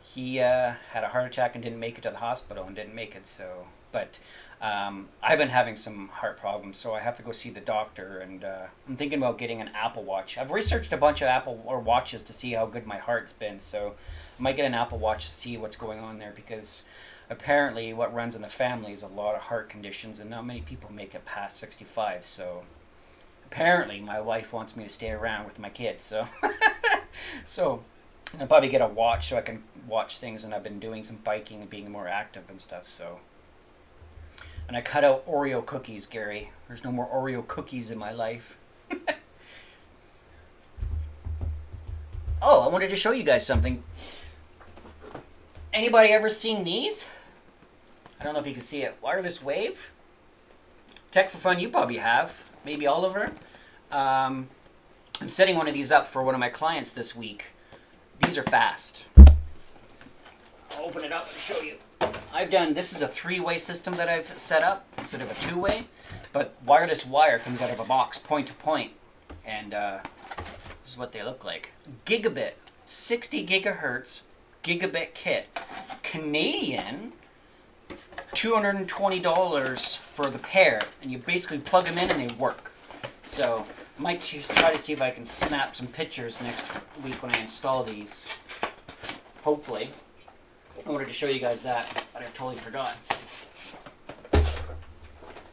He had a heart attack and didn't make it to the hospital and didn't make it. So, but I've been having some heart problems, so I have to go see the doctor. And I'm thinking about getting an Apple Watch. I've researched a bunch of Apple or watches to see how good my heart's been. So I might get an Apple Watch to see what's going on there, because apparently what runs in the family is a lot of heart conditions, and not many people make it past 65. So apparently my wife wants me to stay around with my kids. So so I'll probably get a watch so I can watch things, and I've been doing some biking and being more active and stuff. So, and I cut out Oreo cookies, Gary. There's no more Oreo cookies in my life. Oh, I wanted to show you guys something. Anybody ever seen these? I don't know if you can see it. Wireless Wave? Tech for Fun, you probably have. Maybe Oliver. I'm setting one of these up for one of my clients this week. These are fast. I'll open it up and show you. This is a 3-way system that I've set up instead of a 2-way. But wireless wire comes out of a box, point to point. And this is what they look like. Gigabit, 60 gigahertz, gigabit kit. Canadian, $220 for the pair, and you basically plug them in and they work. So I might try to see if I can snap some pictures next week when I install these. Hopefully. I wanted to show you guys that, but I totally forgot.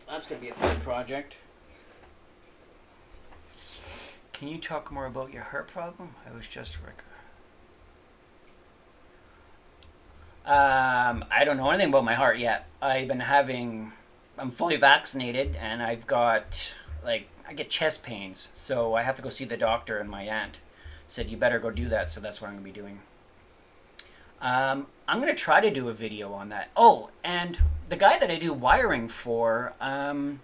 That's going to be a fun project. Can you talk more about your heart problem? I was just I don't know anything about my heart yet. I'm fully vaccinated, and I've got, I get chest pains, so I have to go see the doctor, and my aunt said, you better go do that, so that's what I'm going to be doing. I'm going to try to do a video on that. Oh, and the guy that I do wiring for, I'm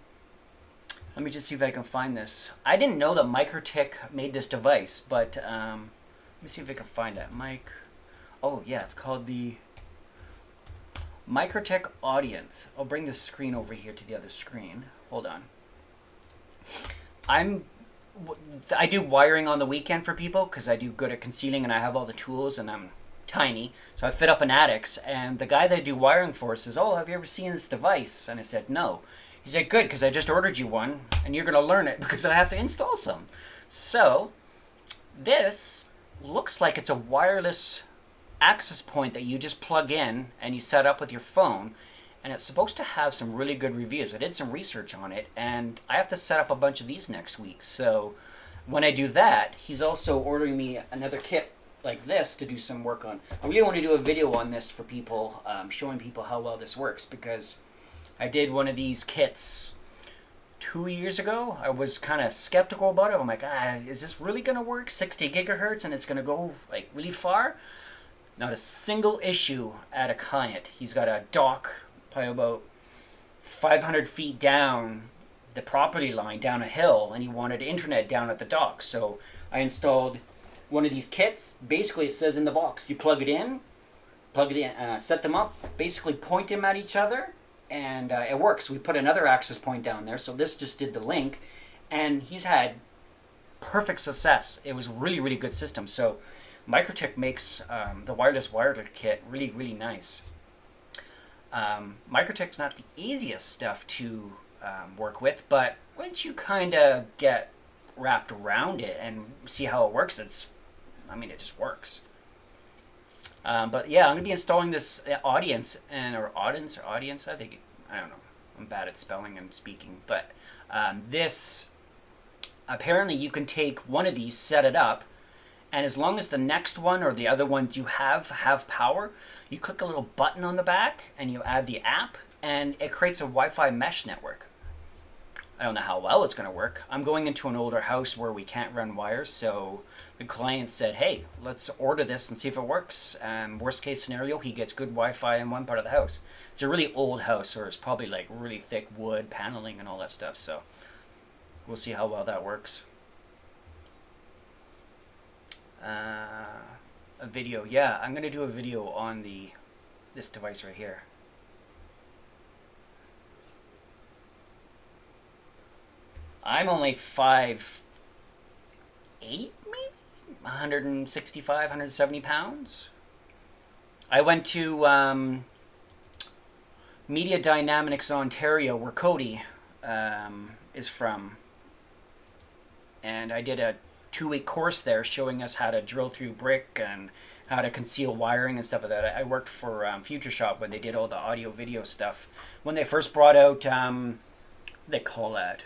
Let me just see if I can find this. I didn't know that Microtik made this device, but let me see if I can find that. Oh yeah, it's called the Microtik Audience. I'll bring this screen over here to the other screen. Hold on. I do wiring on the weekend for people because I do good at concealing and I have all the tools and I'm tiny. So I fit up an Addicts, and the guy that I do wiring for says, "Oh, have you ever seen this device?" And I said, "No." He said, "Good, because I just ordered you one and you're going to learn it because I have to install some." So this looks like it's a wireless access point that you just plug in and you set up with your phone, and it's supposed to have some really good reviews. I did some research on it, and I have to set up a bunch of these next week. So when I do that, he's also ordering me another kit like this to do some work on. I really want to do a video on this for people, showing people how well this works, because I did one of these kits 2 years ago. I was kind of skeptical about it. I'm like, is this really going to work? 60 gigahertz and it's going to go like really far? Not a single issue at a client. He's got a dock probably about 500 feet down the property line, down a hill, and he wanted internet down at the dock. So I installed one of these kits. Basically, it says in the box, you plug it in, set them up, basically point them at each other, and it works. We put another access point down there, so this just did the link, and he's had perfect success. It was a really, really good system. So Microtik makes the wireless wired kit really, really nice. Microtik's not the easiest stuff to work with, but once you kind of get wrapped around it and see how it works, it just works. But yeah, I'm going to be installing this audience, I think, I don't know. I'm bad at spelling and speaking, but this, apparently you can take one of these, set it up, and as long as the next one or the other ones you have power, you click a little button on the back and you add the app, and it creates a Wi-Fi mesh network. I don't know how well it's going to work. I'm going into an older house where we can't run wires, so the client said, "Hey, let's order this and see if it works." Worst case scenario, he gets good Wi-Fi in one part of the house. It's a really old house, or it's probably like really thick wood paneling and all that stuff, so we'll see how well that works. A video, yeah, I'm going to do a video on this device right here. I'm only 5'8", maybe? 165, 170 pounds. I went to Media Dynamics Ontario, where Cody is from. And I did a 2-week course there showing us how to drill through brick and how to conceal wiring and stuff like that. I worked for Future Shop when they did all the audio video stuff. When they first brought out, they call that,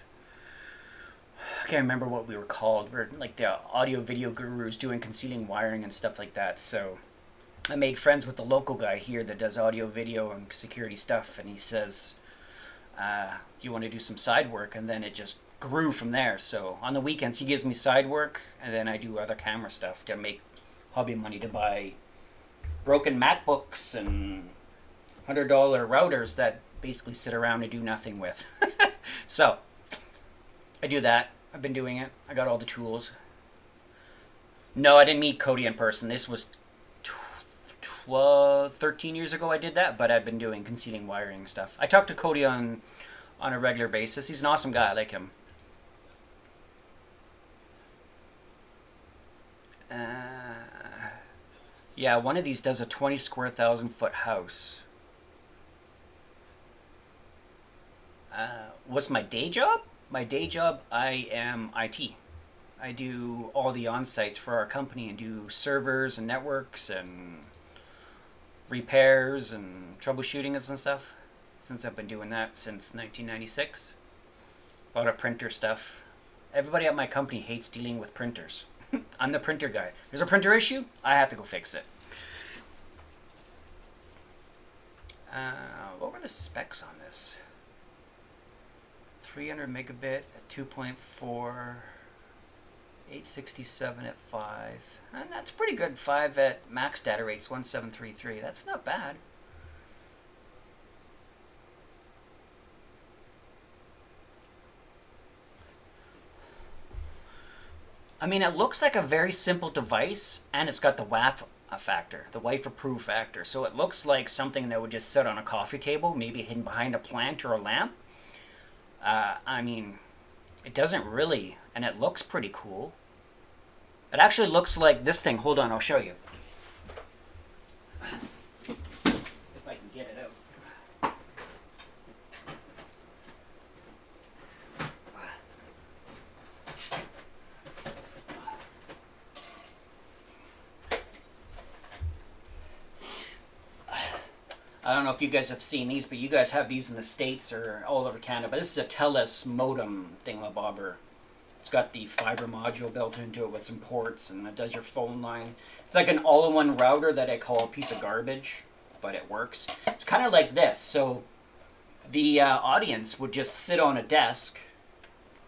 I can't remember what we were called. We're like the audio video gurus doing concealing wiring and stuff like that. So I made friends with the local guy here that does audio video and security stuff, and he says, you want to do some side work? And then it just grew from there. So on the weekends he gives me side work, and then I do other camera stuff to make hobby money to buy broken MacBooks and $100 routers that basically sit around and do nothing with. So I do that. I've been doing it. I got all the tools. No, I didn't meet Cody in person. This was 13 years ago I did that, but I've been doing concealing wiring stuff. I talk to Cody on a regular basis. He's an awesome guy. I like him. Yeah, one of these does a 20 square thousand foot house. What's my day job? My day job, I am IT. I do all the on-sites for our company and do servers and networks and repairs and troubleshooting and stuff. Since I've been doing that since 1996. A lot of printer stuff. Everybody at my company hates dealing with printers. I'm the printer guy. There's a printer issue, I have to go fix it. What were the specs on this? 300 megabit at 2.4, 867 at 5, and that's pretty good. 5 at max data rates, 1733. That's not bad. I mean, it looks like a very simple device, and it's got the WAF factor, the wife approved factor. So it looks like something that would just sit on a coffee table, maybe hidden behind a plant or a lamp. I mean, it doesn't really, and it looks pretty cool. It actually looks like this thing. Hold on, I'll show you. If I can get it out. I don't know if you guys have seen these, but you guys have these in the States or all over Canada. But this is a TELUS modem thingamabobber. It's got the fiber module built into it with some ports, and it does your phone line. It's like an all-in-one router that I call a piece of garbage, but it works. It's kind of like this. So the audience would just sit on a desk,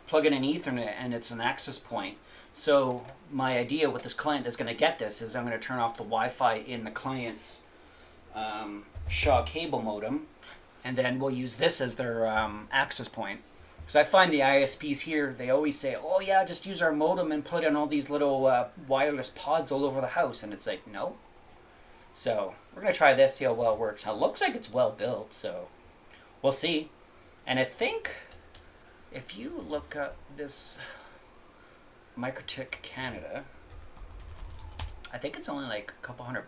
plug in an Ethernet, and it's an access point. So my idea with this client that's going to get this is I'm going to turn off the Wi-Fi in the client's Shaw cable modem, and then we'll use this as their access point. So I find the ISPs here, they always say, oh yeah, just use our modem and put in all these little wireless pods all over the house. And it's like, no. So we're going to try this, see how well it works. Now, it looks like it's well built, so we'll see. And I think if you look up this MikroTik Canada, I think it's only like a couple $100.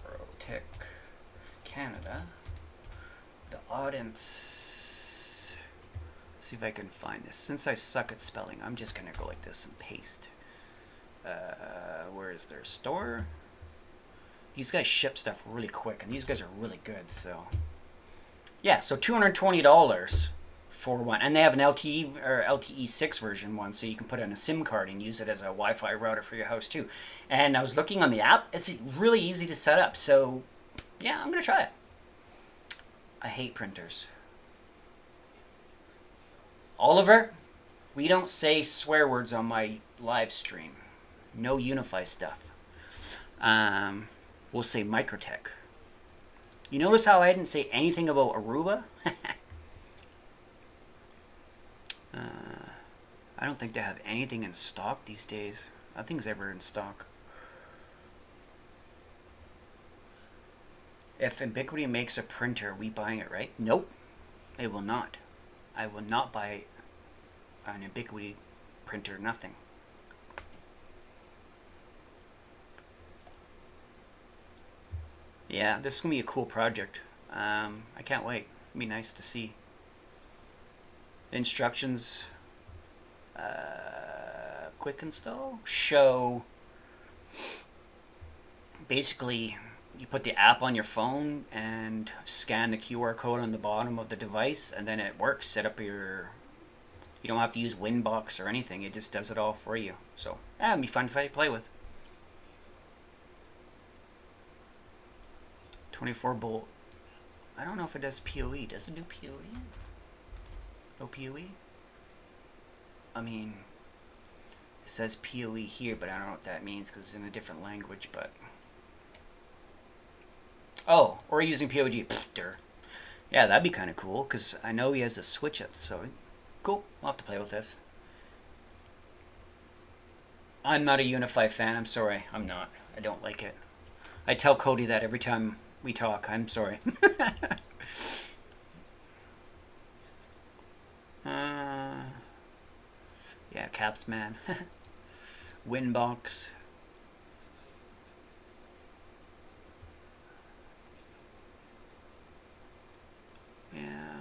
MikroTik Canada. The audience. Let's see if I can find this. Since I suck at spelling, I'm just gonna go like this and paste. Where is their store? These guys ship stuff really quick, and these guys are really good. So yeah, so $220 for one, and they have an LTE or LTE6 version one, so you can put in a SIM card and use it as a Wi-Fi router for your house too. And I was looking on the app; it's really easy to set up. So yeah, I'm gonna try it. I hate printers. Oliver, we don't say swear words on my live stream. No Unify stuff. We'll say MikroTik. You notice how I didn't say anything about Aruba? I don't think they have anything in stock these days. Nothing's ever in stock. If Ubiquiti makes a printer, we buying it, right? Nope, they will not. I will not buy an Ubiquiti printer, nothing. Yeah, this is going to be a cool project. I can't wait. It'll be nice to see. The instructions, quick install, show, basically you put the app on your phone and scan the QR code on the bottom of the device, and then it works. Set up your, you don't have to use Winbox or anything, it just does it all for you. So yeah, it'll be fun to play with. 24 volt. I don't know if it does PoE. Does it do PoE? No PoE? I mean, it says PoE here, but I don't know what that means because it's in a different language, but... Oh, or using POG. Pfft, yeah, that'd be kind of cool, because I know he has a switch it, so... Cool, I'll have to play with this. I'm not a Unify fan, I'm sorry. I'm not. I don't like it. I tell Cody that every time we talk. I'm sorry. Yeah, Caps man. Winbox. Yeah.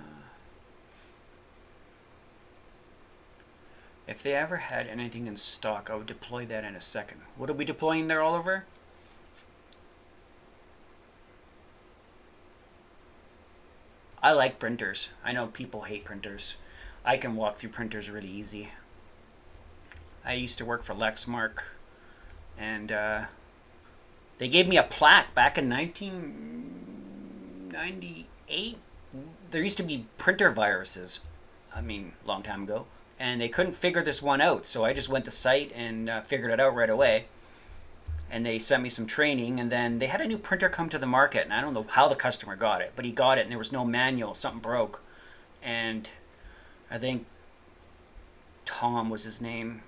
If they ever had anything in stock, I would deploy that in a second. What are we deploying there, Oliver? I like printers. I know people hate printers. I can walk through printers really easy. I used to work for Lexmark, and they gave me a plaque back in 1998. There used to be printer viruses, I mean, a long time ago, and they couldn't figure this one out, so I just went to site and figured it out right away. And they sent me some training, and then they had a new printer come to the market, and I don't know how the customer got it, but he got it, and there was no manual. Something broke, and I think Tom was his name.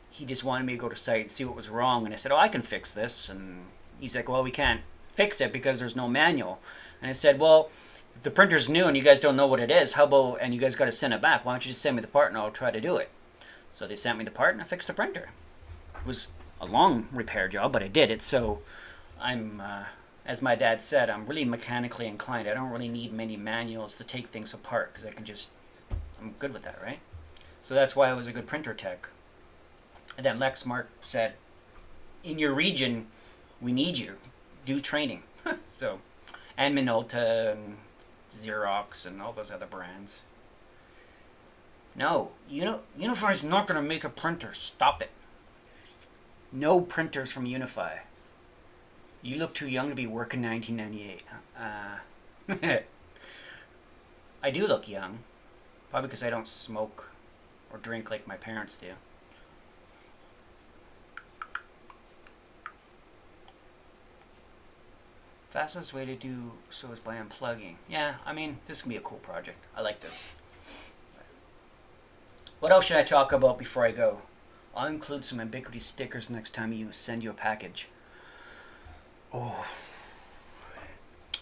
He just wanted me to go to site and see what was wrong. And I said, oh, I can fix this. And he's like, well, we can't fix it because there's no manual. And I said, well, if the printer's new and you guys don't know what it is, how about, and you guys got to send it back, why don't you just send me the part and I'll try to do it. So they sent me the part and I fixed the printer. It was a long repair job, but I did it. So I'm, as my dad said, I'm really mechanically inclined. I don't really need many manuals to take things apart because I'm good with that, right? So that's why I was a good printer tech. And then Lexmark said, in your region, we need you. Do training. So, and Minolta and Xerox and all those other brands. No, Unify's not going to make a printer. Stop it. No printers from Unify. You look too young to be working 1998. I do look young. Probably because I don't smoke or drink like my parents do. Fastest way to do so is by unplugging. Yeah, I mean, this can be a cool project. I like this. What else should I talk about before I go? I'll include some Ubiquity stickers next time you send you a package. Oh.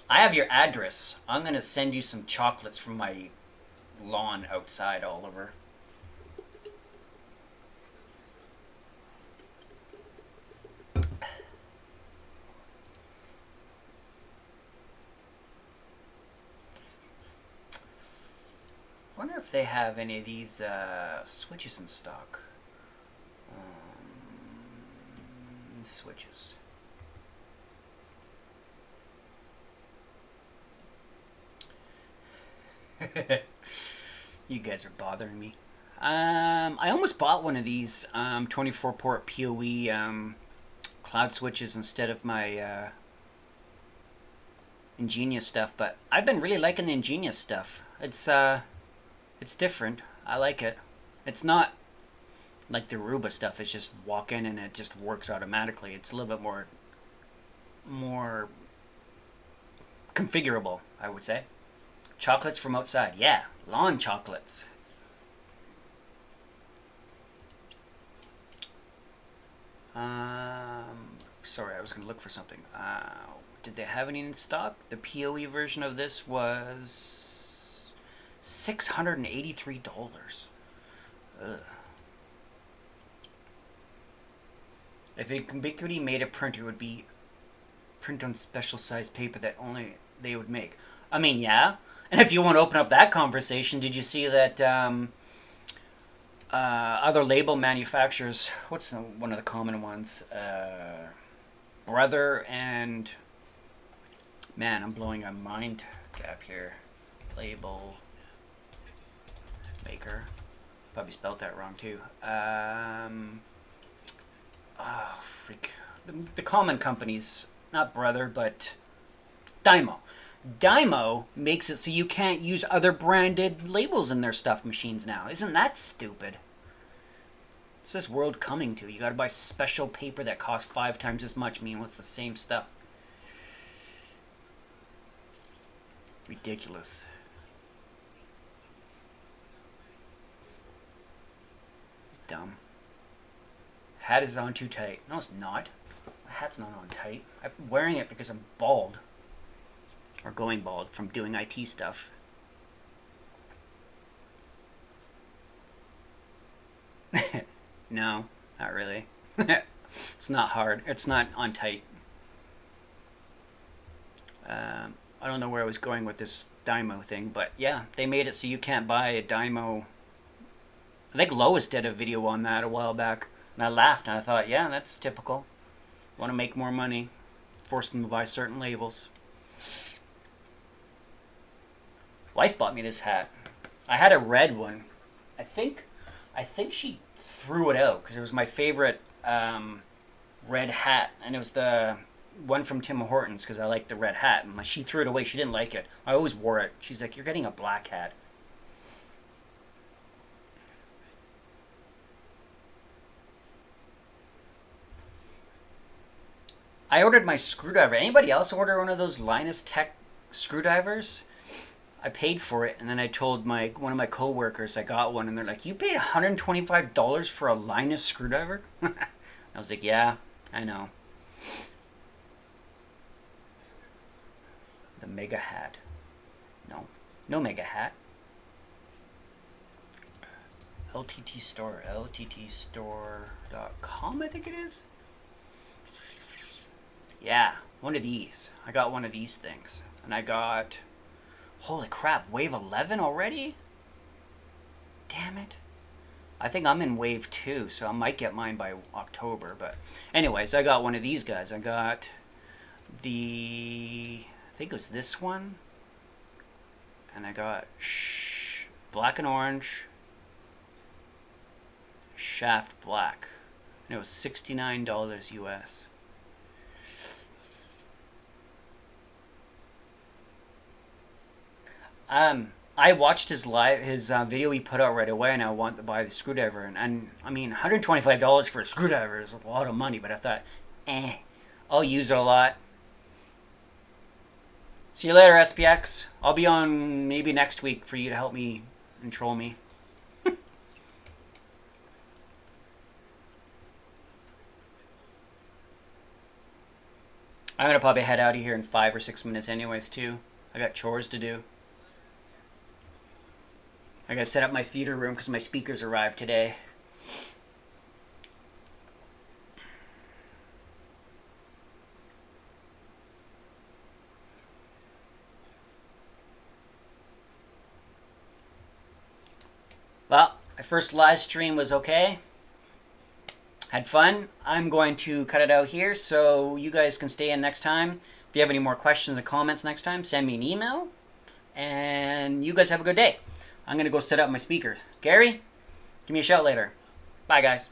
I have your address. I'm going to send you some chocolates from my lawn outside, Oliver. I wonder if they have any of these switches in stock. Switches. You guys are bothering me. I almost bought one of these 24-port PoE cloud switches instead of my Ingenious stuff, but I've been really liking the Ingenious stuff. It's different. I like it. It's not like the Aruba stuff. It's just walk in and it just works automatically. It's a little bit more configurable, I would say. Chocolates from outside. Yeah, lawn chocolates. Sorry, I was going to look for something. Did they have any in stock? The PoE version of this was $683. Ugh. If Ubiquity made a printer, it would be print on special sized paper that only they would make. I mean, yeah. And if you want to open up that conversation, did you see that other label manufacturers, what's one of the common ones? Brother and... Man, I'm blowing a mind gap here. Label maker. Probably spelled that wrong too. Oh, freak. The common companies, not Brother, but Dymo. Dymo makes it so you can't use other branded labels in their stuff machines now. Isn't that stupid? What's this world coming to? You gotta buy special paper that costs 5 times as much, meanwhile it's the same stuff. Ridiculous. It's dumb. Hat is on too tight. No, it's not. My hat's not on tight. I'm wearing it because I'm bald. Or going bald from doing IT stuff. No, not really. It's not hard. It's not on tight. I don't know where I was going with this Dymo thing, but yeah, they made it so you can't buy a Dymo. I think Lois did a video on that a while back, and I laughed and I thought, yeah, that's typical. Want to make more money, force them to buy certain labels. Wife bought me this hat. I had a red one. I think she threw it out because it was my favorite red hat, and it was the one from Tim Hortons because I liked the red hat. And she threw it away. She didn't like it. I always wore it. She's like, "You're getting a black hat." I ordered my screwdriver. Anybody else order one of those Linus Tech screwdrivers? I paid for it, and then I told one of my coworkers I got one, and they're like, "You paid $125 for a Linus screwdriver?" I was like, "Yeah, I know." The Mega Hat. No Mega Hat. LTT Store, lttstore.com, I think it is. Yeah, one of these. I got one of these things, and I got. Holy crap! Wave 11 already? Damn it! I think I'm in wave 2, so I might get mine by October. But, anyways, I got one of these guys. I got I think it was this one, and I got black and orange. Shaft black, and it was $69 US. I watched his video he put out right away, and I want to buy the screwdriver, and I mean, $125 for a screwdriver is a lot of money, but I thought, I'll use it a lot. See you later, SPX. I'll be on maybe next week for you to help me and troll me. I'm going to probably head out of here in 5 or 6 minutes anyways, too. I got chores to do. I got to set up my theater room because my speakers arrived today. Well, my first live stream was okay. Had fun. I'm going to cut it out here so you guys can stay in next time. If you have any more questions or comments next time, send me an email. And you guys have a good day. I'm going to go set up my speakers. Gary, give me a shout later. Bye, guys.